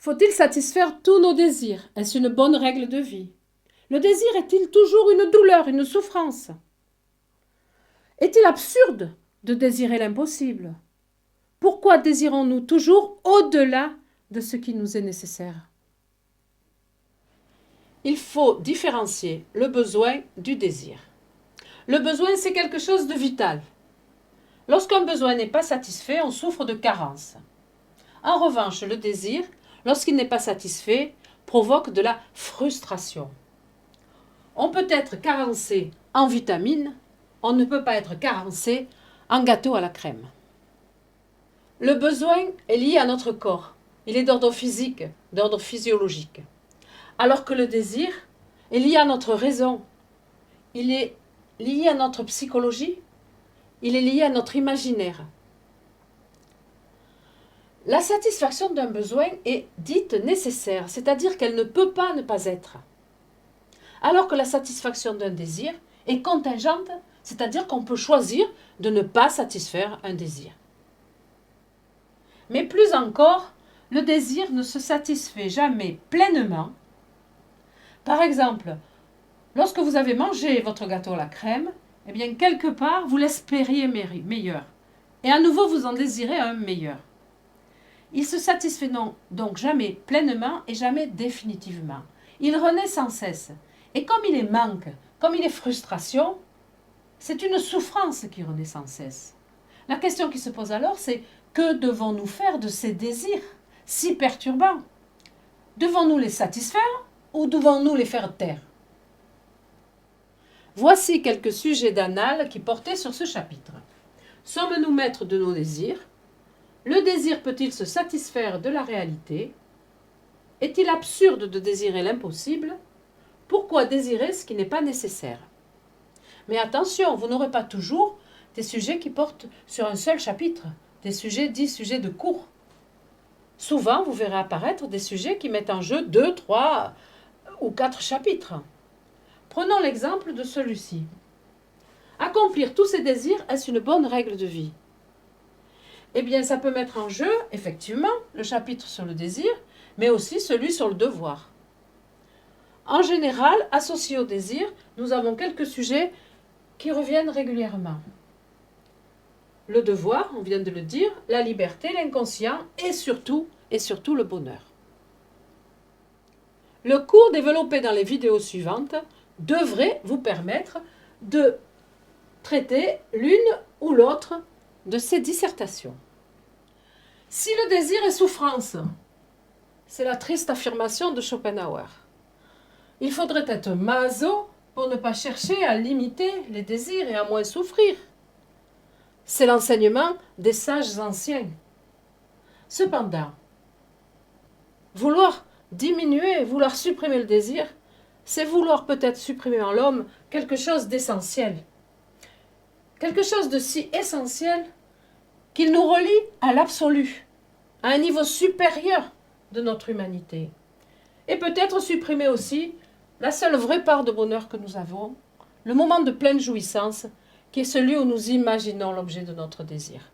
Faut-il satisfaire tous nos désirs? Est-ce une bonne règle de vie? Le désir est-il toujours une douleur, une souffrance? Est-il absurde de désirer l'impossible? Pourquoi désirons-nous toujours au-delà de ce qui nous est nécessaire? Il faut différencier le besoin du désir. Le besoin, c'est quelque chose de vital. Lorsqu'un besoin n'est pas satisfait, on souffre de carence. En revanche, le désir, lorsqu'il n'est pas satisfait, provoque de la frustration. On peut être carencé en vitamines, on ne peut pas être carencé en gâteau à la crème. Le besoin est lié à notre corps. Il est d'ordre physique, d'ordre physiologique. Alors que le désir est lié à notre raison. Il est lié à notre psychologie. Il est lié à notre imaginaire. La satisfaction d'un besoin est dite nécessaire, c'est-à-dire qu'elle ne peut pas ne pas être. Alors que la satisfaction d'un désir est contingente, c'est-à-dire qu'on peut choisir de ne pas satisfaire un désir. Mais plus encore, le désir ne se satisfait jamais pleinement. Par exemple, lorsque vous avez mangé votre gâteau à la crème, eh bien quelque part vous l'espériez meilleur. Et à nouveau vous en désirez un meilleur. Il se satisfait donc jamais pleinement et jamais définitivement. Il renaît sans cesse. Et comme il est manque, comme il est frustration, c'est une souffrance qui renaît sans cesse. La question qui se pose alors, c'est que devons-nous faire de ces désirs si perturbants? Devons-nous les satisfaire ou devons-nous les faire taire? Voici quelques sujets d'annales qui portaient sur ce chapitre. Sommes-nous maîtres de nos désirs? Le désir peut-il se satisfaire de la réalité? Est-il absurde de désirer l'impossible? Pourquoi désirer ce qui n'est pas nécessaire? Mais attention, vous n'aurez pas toujours des sujets qui portent sur un seul chapitre, des sujets dits sujets de cours. Souvent, vous verrez apparaître des sujets qui mettent en jeu 2, 3 ou 4 chapitres. Prenons l'exemple de celui-ci. Accomplir tous ses désirs, est-ce une bonne règle de vie? Eh bien, ça peut mettre en jeu, effectivement, le chapitre sur le désir, mais aussi celui sur le devoir. En général, associés au désir, nous avons quelques sujets qui reviennent régulièrement. Le devoir, on vient de le dire, la liberté, l'inconscient et surtout le bonheur. Le cours développé dans les vidéos suivantes devrait vous permettre de traiter l'une ou l'autre de ces dissertations. Si le désir est souffrance, c'est la triste affirmation de Schopenhauer. Il faudrait être maso pour ne pas chercher à limiter les désirs et à moins souffrir. C'est l'enseignement des sages anciens. Cependant, vouloir diminuer, vouloir supprimer le désir, c'est vouloir peut-être supprimer en l'homme quelque chose d'essentiel. Quelque chose de si essentiel qu'il nous relie à l'absolu, à un niveau supérieur de notre humanité. Et peut-être supprimer aussi la seule vraie part de bonheur que nous avons, le moment de pleine jouissance, qui est celui où nous imaginons l'objet de notre désir.